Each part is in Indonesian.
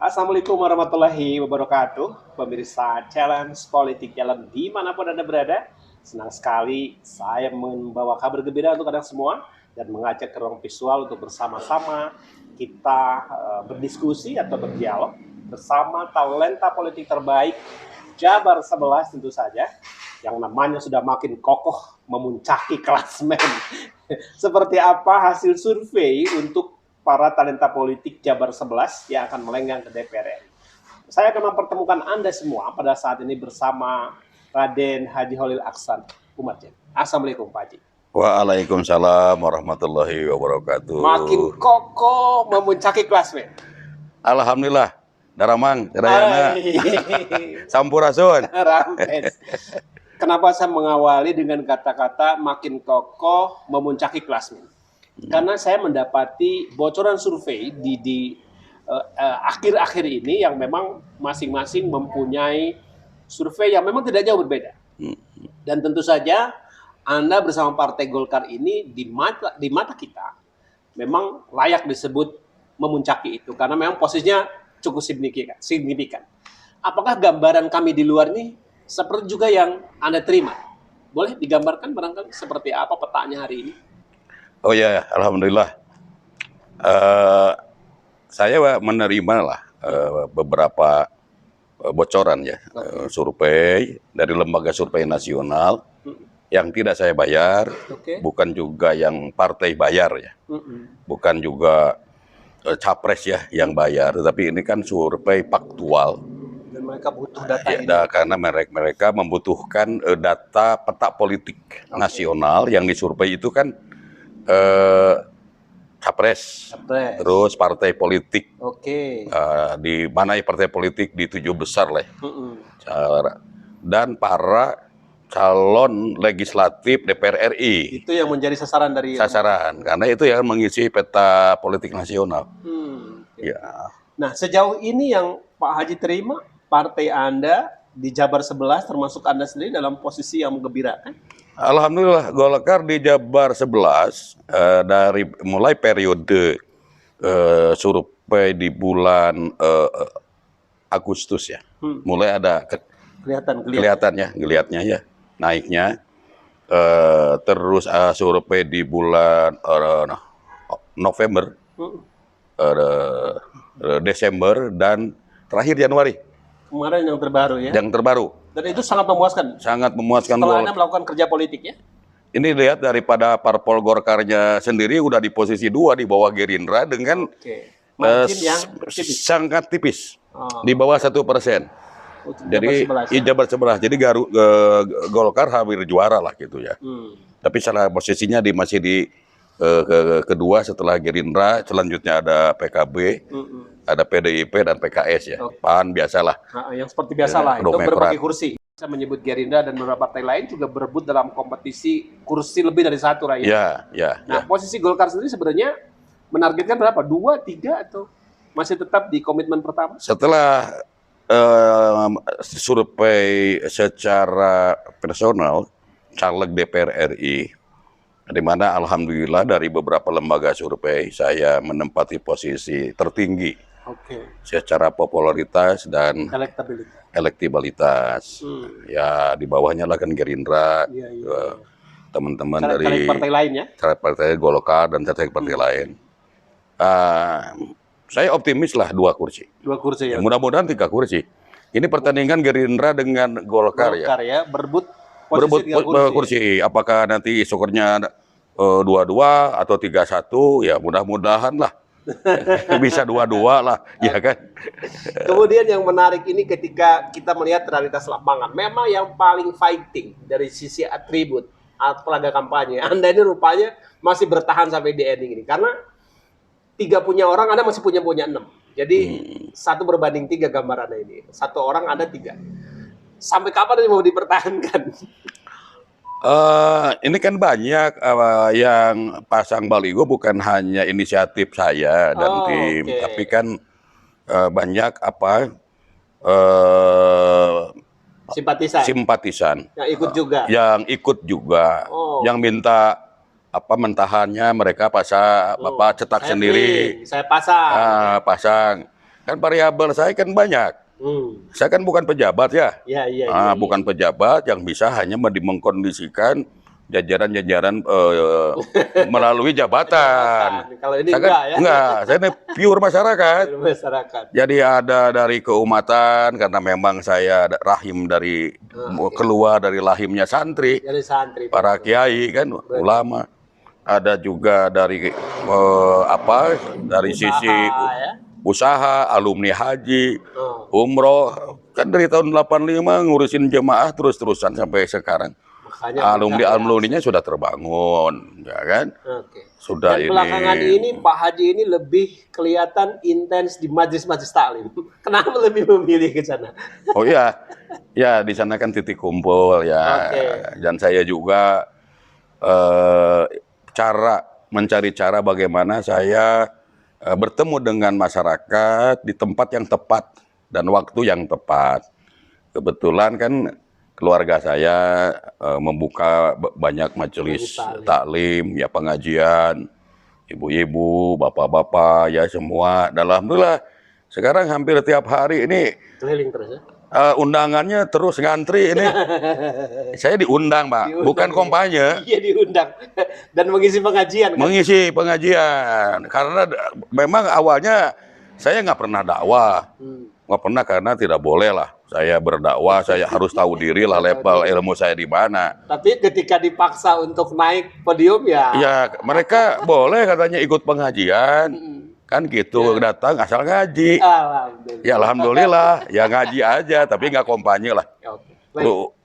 Assalamualaikum warahmatullahi wabarakatuh, pemirsa Challenge Politik Jalan dimanapun Anda berada. Senang sekali saya membawa kabar gembira untuk Anda semua dan mengajak ke ruang visual untuk bersama-sama kita berdiskusi atau berdialog bersama talenta politik terbaik Jabar 11 tentu saja, yang namanya sudah makin kokoh memuncaki klasmen. Seperti apa hasil survei untuk para talenta politik Jabar 11 yang akan melenggang ke DPR RI. Saya akan mempertemukan Anda semua pada saat ini bersama Raden Haji Holil Aksan Umarjen. Assalamualaikum Pak Haji. Waalaikumsalam warahmatullahi wabarakatuh. Makin kokoh memuncaki klasmen. Alhamdulillah. Daramang, Darayana, Sampurasun. Rames. Kenapa saya mengawali dengan kata-kata makin kokoh memuncaki klasmen? Karena saya mendapati bocoran survei di akhir-akhir ini yang memang masing-masing mempunyai survei yang memang tidak jauh berbeda. Dan tentu saja Anda bersama Partai Golkar ini di mata kita memang layak disebut memuncaki itu karena memang posisinya cukup signifikan. Apakah gambaran kami di luar ini seperti juga yang Anda terima? Boleh digambarkan barangkali seperti apa petanya hari ini? Oh ya, alhamdulillah. Saya menerima lah beberapa bocoran ya, survei dari lembaga survei nasional yang tidak saya bayar, bukan juga yang partai bayar ya, bukan juga capres ya yang bayar, tetapi ini kan survei faktual. Dan mereka butuh data ya, ini. Karena mereka membutuhkan data peta politik nasional yang disurvei itu kan capres, terus partai politik. Di mana partai politik di 7 besar lah. Dan para calon legislatif DPR RI. Itu yang menjadi sasaran dari karena itu yang mengisi peta politik nasional. Ya. Nah, sejauh ini yang Pak Haji terima, partai Anda di Jabar 11 termasuk Anda sendiri dalam posisi yang menggembirakan? Alhamdulillah, Golkar di Jabar 11 dari mulai periode survei di bulan Agustus ya, mulai ada kelihatannya ya naiknya, terus survei di bulan November, Desember, dan terakhir Januari. Kemarin yang terbaru ya? Yang terbaru. Dan itu sangat memuaskan? Sangat memuaskan. Setelah Anda melakukan kerja politik ya? Ini lihat daripada parpol Golkarnya sendiri udah di posisi 2 di bawah Gerindra dengan margin yang sangat tipis, di bawah 1%. Jadi Jabar 11, jadi Golkar hampir juara lah gitu ya. Tapi salah posisinya masih di kedua setelah Gerindra, selanjutnya ada PKB, ada PDIP dan PKS ya. PAN biasalah. Yang seperti biasalah itu berbagi kursi. Saya menyebut Gerindra dan beberapa partai lain juga berebut dalam kompetisi kursi lebih dari 1 rakyat. Nah, posisi Golkar sendiri sebenarnya menargetkan berapa? 2, 3 atau masih tetap di komitmen pertama? Setelah survei secara personal caleg DPR RI, di mana alhamdulillah dari beberapa lembaga survei saya menempati posisi tertinggi secara popularitas dan elektabilitas. Ya di bawahnya lah kan Gerindra, teman-teman dari partai lain ya, partai Golkar dan partai lain. Saya optimis lah 2 kursi. 2 kursi ya. Mudah-mudahan 3 kursi. Ini pertandingan Gerindra dengan Golkar ya. Berebut kursi. Apakah nanti syukurnya 2-2 atau 3-1? Ya mudah-mudahan lah. Bisa 2-2 lah, ya kan. Kemudian yang menarik ini ketika kita melihat realitas lapangan, memang yang paling fighting dari sisi atribut pelaga kampanye, Anda ini rupanya masih bertahan sampai di ending ini. Karena 3 punya orang, Anda masih punya 6. Jadi 1 berbanding 3 gambarannya ini. 1 orang Anda 3. Sampai kapan ini mau dipertahankan? Ini kan banyak yang pasang baliho, bukan hanya inisiatif saya dan tim, tapi kan banyak simpatisan yang ikut juga, yang minta mentahannya mereka cetak sendiri. Saya pasang. Pasang. Kan variabel saya kan banyak. Saya kan bukan pejabat ya. Bukan pejabat yang bisa hanya mengkondisikan jajaran-jajaran melalui jabatan. Kalau ini enggak, saya ini pure masyarakat. Jadi ada dari keumatan karena memang saya rahim dari keluar dari rahimnya santri, para kiai kan, ulama. Ada juga dari dari sisi usaha, alumni haji, umroh, kan dari tahun 85 ngurusin jemaah terus-terusan sampai sekarang. Alumni-alumninya sudah terbangun, ya kan? Sudah. Dan belakangan ini Pak Haji ini lebih kelihatan intens di majelis-majelis taklim. Kenapa lebih memilih ke sana? Oh iya, ya di sana kan titik kumpul ya. Dan saya juga mencari cara bagaimana saya bertemu dengan masyarakat di tempat yang tepat dan waktu yang tepat. Kebetulan kan keluarga saya membuka banyak majelis taklim, ya pengajian, ibu-ibu, bapak-bapak, ya semua. Dan alhamdulillah sekarang hampir tiap hari ini keliling terus ya? Undangannya terus ngantri ini. Saya diundang, Pak, bukan kampanye. Iya, diundang dan mengisi pengajian. Kan? Mengisi pengajian karena memang awalnya saya nggak pernah dakwah, nggak pernah karena tidak boleh lah. Saya berdakwah, saya harus tahu diri lah level ilmu saya di mana. Tapi ketika dipaksa untuk naik podium ya. Ya mereka boleh katanya ikut pengajian. Kan gitu, datang asal ngaji. Alhamdulillah. Ya alhamdulillah, ya ngaji aja, tapi nggak kampanye lah.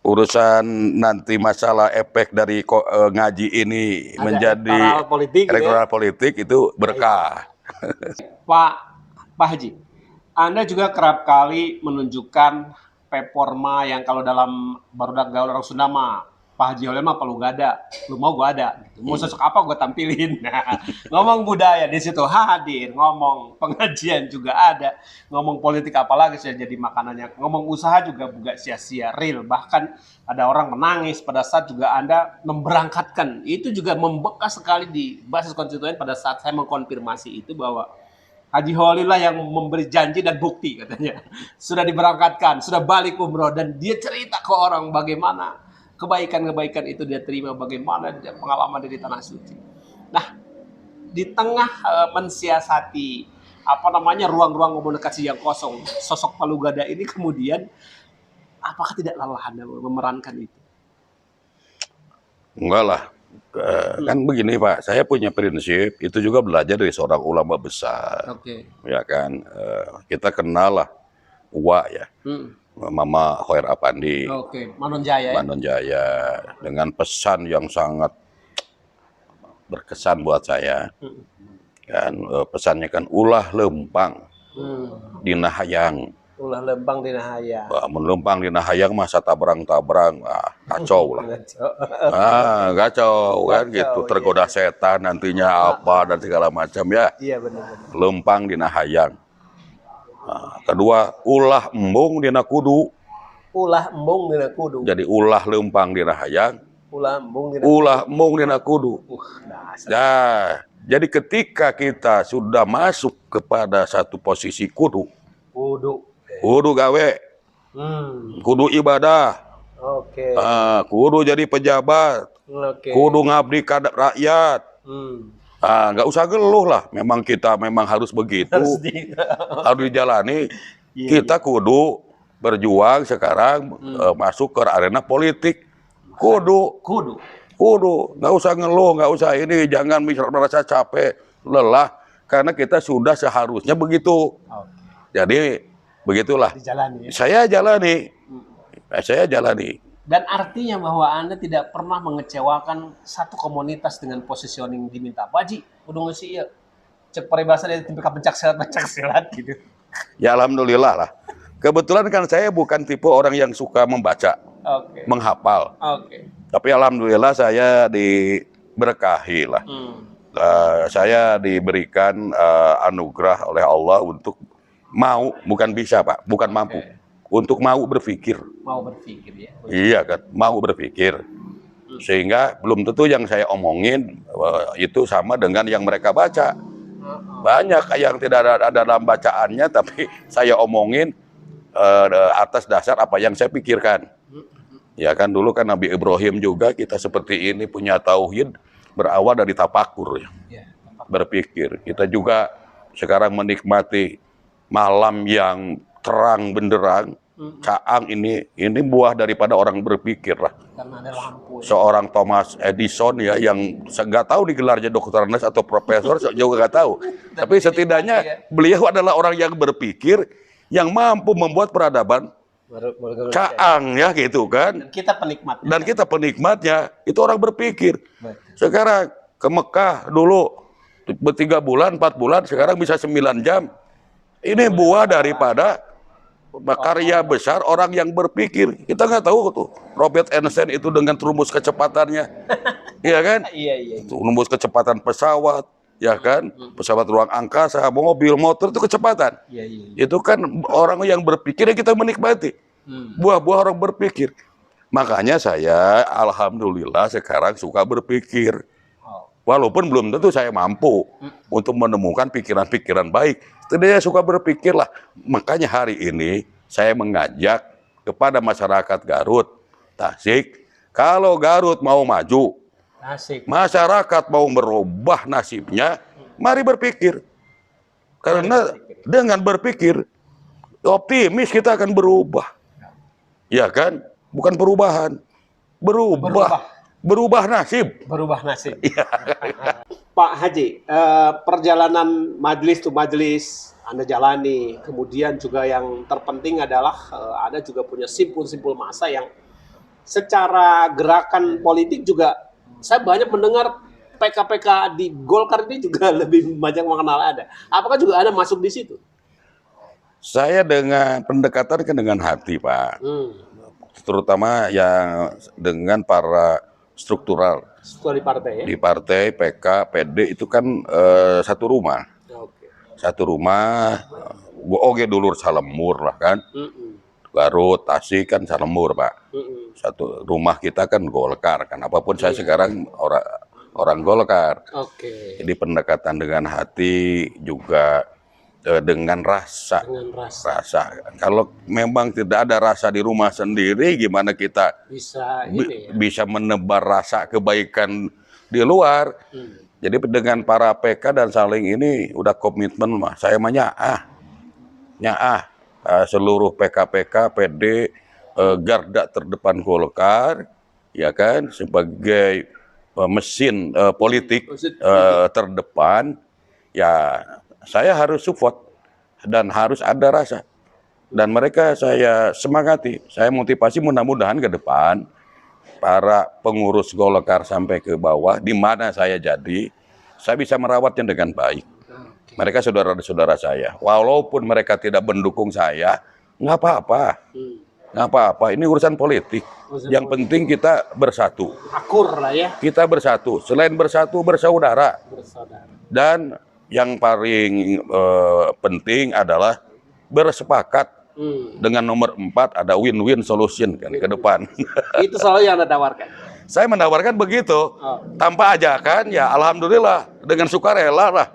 Urusan nanti masalah efek dari ngaji ini ada menjadi elektoral politik itu berkah. Pak Haji, Anda juga kerap kali menunjukkan performa yang kalau dalam barudak gaul orang Sunda mah Pak Haji Holil mah perlu gak ada, lu mau gue ada, gitu. Mau sosok apa gue tampilin. Nah, ngomong budaya di situ hadir, ngomong pengajian juga ada, ngomong politik apalagi sudah jadi makanannya, ngomong usaha juga bukan sia-sia, real. Bahkan ada orang menangis pada saat juga Anda memberangkatkan, itu juga membekas sekali di basis konstituen pada saat saya mengkonfirmasi itu bahwa Haji Holil lah yang memberi janji dan bukti katanya. Sudah diberangkatkan, sudah balik umroh dan dia cerita ke orang bagaimana kebaikan-kebaikan itu dia terima, bagaimana dia pengalaman dari tanah suci. Nah, di tengah mensiasati ruang-ruang komunikasi yang kosong, sosok Palu Gada ini kemudian apakah tidak lelah Anda memerankan itu? Enggak lah. Kan begini Pak, saya punya prinsip, itu juga belajar dari seorang ulama besar. Ya kan, kita kenal lah Uwa ya. Mama Khair Apandi, Manon Jaya, Manon Jaya, dengan pesan yang sangat berkesan buat saya. Kan pesannya kan ulah lempang dina hayang. Ulah lempang dina hayang. Melempang dina hayang masa tabrang-tabrang, kacau lah. Kacau kan gitu, tergoda setan nantinya apa dan segala macam ya. Iya benar. Lempang dina hayang. Kedua, ulah embung dina kudu. Ulah embung dina kudu. Jadi ulah lempang dina hayang. Ulah embung dina kudu. Nah, jadi ketika kita sudah masuk kepada satu posisi kudu gawe, kudu ibadah, kudu jadi pejabat, kudu ngabdi ka rakyat. Nggak usah geluh lah, memang kita harus begitu, harus dijalani. Kita kudu berjuang sekarang masuk ke arena politik, kudu, nggak usah ngeluh, nggak usah ini, jangan merasa capek, lelah, karena kita sudah seharusnya begitu. Jadi begitulah, saya jalani. Dan artinya bahwa Anda tidak pernah mengecewakan satu komunitas dengan positioning diminta. Pak Haji, udah ngasih ya, cek peribahasa dari tipe pencak silat gitu. Ya alhamdulillah lah. Kebetulan kan saya bukan tipe orang yang suka membaca, menghafal. Tapi alhamdulillah saya diberkahi lah. Saya diberikan anugerah oleh Allah untuk mau, bukan bisa Pak, bukan mampu. Untuk mau berpikir. Mau berpikir ya. Iya kan, mau berpikir. Sehingga belum tentu yang saya omongin itu sama dengan yang mereka baca. Banyak yang tidak ada dalam bacaannya, tapi saya omongin atas dasar apa yang saya pikirkan. Ya kan dulu kan Nabi Ibrahim juga kita seperti ini punya tauhid berawal dari tapakur ya. Berpikir. Kita juga sekarang menikmati malam yang terang benderang. Caang ini buah daripada orang berpikir lah. Karena ada lampu. Seorang Thomas Edison ya yang nggak tahu digelarnya dokternes atau profesor juga nggak tahu. Tapi setidaknya beliau adalah orang yang berpikir yang mampu membuat peradaban caang ya gitu kan. Dan kita penikmatnya itu orang berpikir. Sekarang ke Mekah dulu 3 bulan, 4 bulan, sekarang bisa 9 jam. Ini buah daripada karya besar orang yang berpikir. Kita nggak tahu tuh Robert Einstein itu dengan rumus kecepatannya, iya kan? Iya. Rumus kecepatan pesawat, ya kan? Pesawat ruang angkasa, mobil, motor itu kecepatan. Iya. Itu kan orang yang berpikir yang kita menikmati. Buah-buah orang berpikir. Makanya saya alhamdulillah sekarang suka berpikir. Walaupun belum tentu saya mampu untuk menemukan pikiran-pikiran baik. Setidaknya suka berpikir lah. Makanya hari ini saya mengajak kepada masyarakat Garut, Tasik. Kalau Garut mau maju, masyarakat mau merubah nasibnya, mari berpikir. Karena dengan berpikir, optimis kita akan berubah. Ya kan? Bukan perubahan. Berubah nasib. Berubah nasib. Pak Haji, perjalanan majelis to majelis Anda jalani, kemudian juga yang terpenting adalah Anda juga punya simpul-simpul massa yang secara gerakan politik juga saya banyak mendengar PK-PK di Golkar ini juga lebih banyak mengenal Anda. Apakah juga Anda masuk di situ? Saya dengan pendekatan kan dengan hati, Pak. Terutama yang dengan para struktural di partai ya? Di partai, PK, PD itu kan satu rumah. Satu rumah, oke dulur salemur lah kan. Garut, Tasik kan salemur, Pak. Satu rumah kita kan Golkar kan. Apapun saya sekarang orang Golkar. Jadi pendekatan dengan hati juga dengan rasa. Kalau memang tidak ada rasa di rumah sendiri, gimana kita bisa menebar rasa kebaikan di luar? Jadi dengan para PK dan saling ini udah komitmen mah. Saya mah nyaah seluruh PK-PK, PD, garda terdepan Golkar, ya kan, sebagai mesin politik terdepan, ya. Saya harus support dan harus ada rasa. Dan mereka saya semangati, saya motivasi mudah-mudahan ke depan para pengurus Golkar sampai ke bawah, di mana saya jadi, saya bisa merawatnya dengan baik. Mereka saudara-saudara saya. Walaupun mereka tidak mendukung saya, nggak apa-apa. Nggak apa-apa, ini urusan politik. Yang penting kita bersatu. Akur lah ya. Kita bersatu. Selain bersatu, bersaudara. Dan yang paling penting adalah bersepakat dengan nomor 4 ada win-win solution kan ke depan. Itu selalu yang Anda tawarkan. Saya menawarkan begitu. Tanpa ajakan ya alhamdulillah dengan sukarela lah.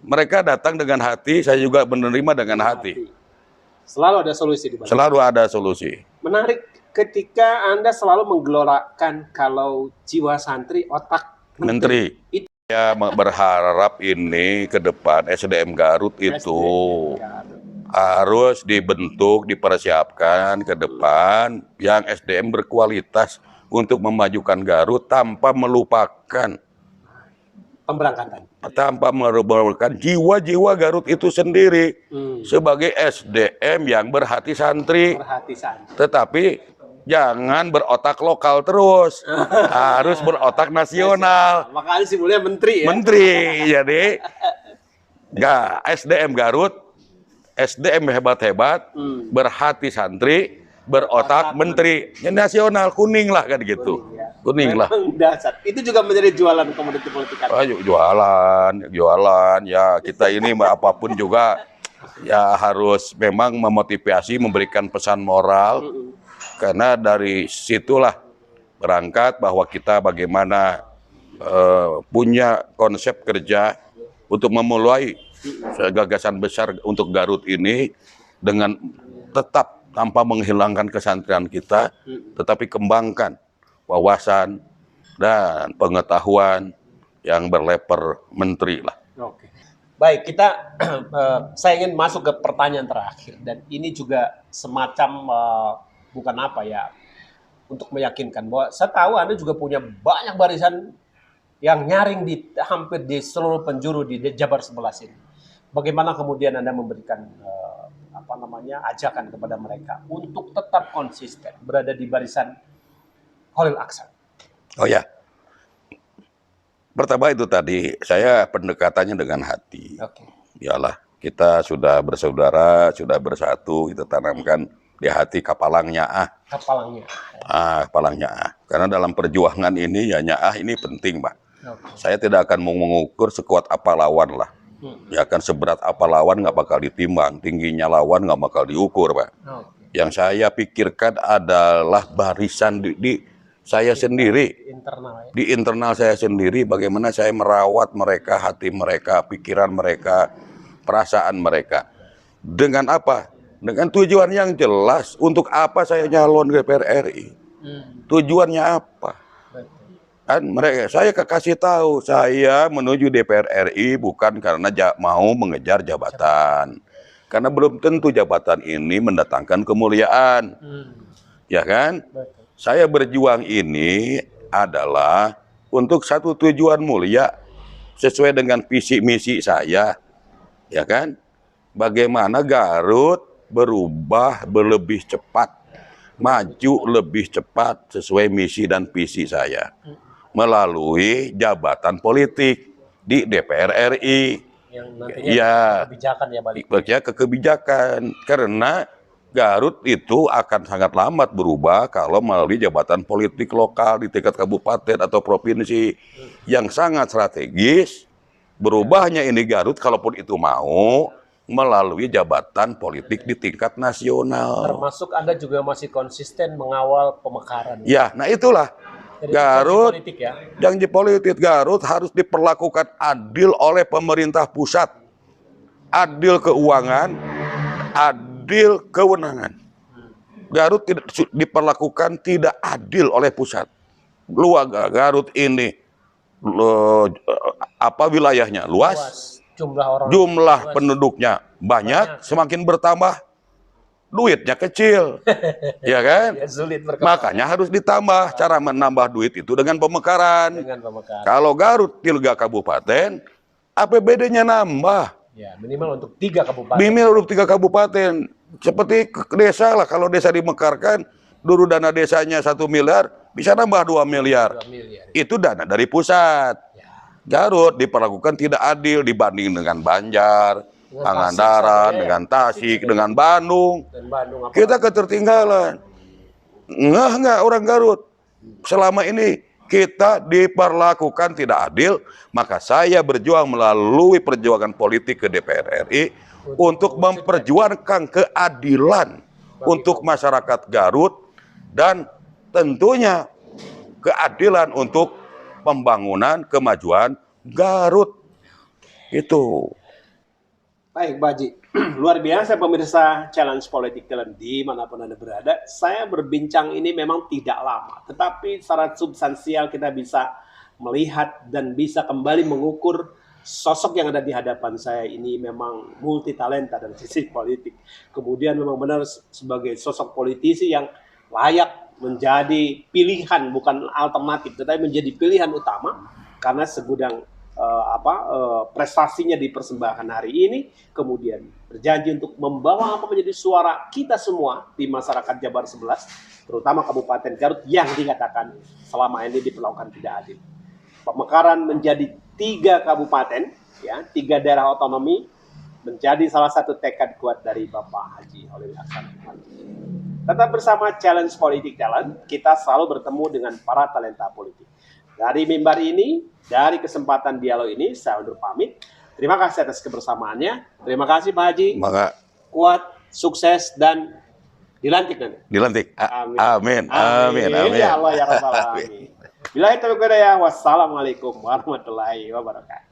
Mereka datang dengan hati, saya juga menerima dengan hati. Selalu ada solusi di balik. Selalu ada solusi. Menarik ketika Anda selalu menggelorakan kalau jiwa santri otak menteri. Saya berharap ini ke depan SDM Garut itu harus dibentuk, dipersiapkan ke depan yang SDM berkualitas untuk memajukan Garut tanpa melupakan pemberangkatan. Tanpa melupakan jiwa-jiwa Garut itu sendiri sebagai SDM yang berhati santri. Tetapi jangan berotak lokal terus, harus berotak nasional. Makanya simbolnya menteri ya? Menteri, jadi nggak SDM Garut, SDM hebat-hebat, berhati santri, berotak menteri, ya, nasional, kuning lah kan gitu. Kuning lah. Dasar. Itu juga menjadi jualan komoditi politik. Jualan, ya kita ini apapun juga ya harus memang memotivasi, memberikan pesan moral. Karena dari situlah berangkat bahwa kita bagaimana punya konsep kerja untuk memulai Gagasan besar untuk Garut ini dengan tetap tanpa menghilangkan kesantrian kita, tetapi kembangkan wawasan dan pengetahuan yang berlevel menteri lah. Oke. Baik, kita saya ingin masuk ke pertanyaan terakhir dan ini juga semacam bukan apa ya, untuk meyakinkan bahwa saya tahu Anda juga punya banyak barisan yang nyaring di hampir di seluruh penjuru di Jabar 11 ini. Bagaimana kemudian Anda memberikan ajakan kepada mereka untuk tetap konsisten berada di barisan Holil Aksan? Oh ya, pertama itu tadi saya pendekatannya dengan hati. Oke. Yalah, kita sudah bersaudara, sudah bersatu, kita tanamkan di hati kapalangnya Kapalangnya. Kapalangnya Karena dalam perjuangan ini ya nyaah ini penting, Pak. Okay. Saya tidak akan mau mengukur sekuat apa lawan lah. Ya kan seberat apa lawan nggak bakal ditimbang, tingginya lawan nggak bakal diukur, Pak. Okay. Yang saya pikirkan adalah barisan di saya sendiri, di internal saya sendiri, bagaimana saya merawat mereka, hati mereka, pikiran mereka, perasaan mereka. Dengan apa? Dengan tujuan yang jelas. Untuk apa saya nyalon ke DPR RI? Tujuannya apa? Kan mereka, saya kasih tahu, saya menuju DPR RI bukan karena mau mengejar jabatan. Karena belum tentu jabatan ini mendatangkan kemuliaan. Ya kan? Saya berjuang ini adalah untuk satu tujuan mulia sesuai dengan visi misi saya. Ya kan? Bagaimana Garut berubah lebih cepat, maju lebih cepat sesuai misi dan visi saya. Melalui jabatan politik di DPR RI. Yang nantinya kebijakan ya balik. Ke kebijakan. Karena Garut itu akan sangat lambat berubah kalau melalui jabatan politik lokal di tingkat kabupaten atau provinsi yang sangat strategis. Berubahnya ini Garut kalaupun itu mau melalui jabatan politik di tingkat nasional. Termasuk Anda juga masih konsisten mengawal pemekaran. Ya, nah itulah. Jadi Garut, politik ya? janji politik Garut harus diperlakukan adil oleh pemerintah pusat. Adil keuangan, adil kewenangan. Garut tidak diperlakukan tidak adil oleh pusat. Luas Garut ini, wilayahnya luas. Jumlah penduduknya banyak, semakin bertambah duitnya kecil, ya kan? Ya, sulit makanya harus ditambah. Cara menambah duit itu dengan pemekaran. Kalau Garut 3 kabupaten, APBD-nya nambah. Ya, minimal untuk 3 kabupaten. Minimal untuk 3 kabupaten. Seperti desa lah, kalau desa dimekarkan, dulu dana desanya 1 miliar, bisa nambah 2 miliar. 2 miliar. Itu dana dari pusat. Garut diperlakukan tidak adil dibanding dengan Banjar, Pangandaran, dengan Tasik, dengan Bandung. Kita ketertinggalan. Enggak orang Garut. Selama ini kita diperlakukan tidak adil, maka saya berjuang melalui perjuangan politik ke DPR RI untuk memperjuangkan keadilan untuk masyarakat Garut dan tentunya keadilan untuk pembangunan kemajuan Garut. Itu. Baik, Pak Haji. Luar biasa pemirsa Challenge Politik Talent dimanapun Anda berada. Saya berbincang ini memang tidak lama, tetapi secara substansial kita bisa melihat dan bisa kembali mengukur sosok yang ada di hadapan saya ini memang multi talenta dari sisi politik. Kemudian memang benar sebagai sosok politisi yang layak menjadi pilihan, bukan alternatif, tetapi menjadi pilihan utama karena segudang prestasinya dipersembahkan hari ini, kemudian berjanji untuk membawa menjadi suara kita semua di masyarakat Jabar 11, terutama Kabupaten Garut yang dikatakan selama ini diperlakukan tidak adil. Pemekaran menjadi 3 kabupaten, ya, 3 daerah otonomi menjadi salah satu tekad kuat dari Bapak Haji Holil Aksan. Tetap bersama Challenge Politik Talent, kita selalu bertemu dengan para talenta politik. Dari mimbar ini, dari kesempatan dialog ini, saya undur pamit. Terima kasih atas kebersamaannya. Terima kasih Pak Haji. Kuat, sukses, dan dilantik nanti. Dilantik. Amin. Amin. Amin. Ya Allah ya Rabbal Alamin. Bila itu ya, wassalamualaikum warahmatullahi wabarakatuh.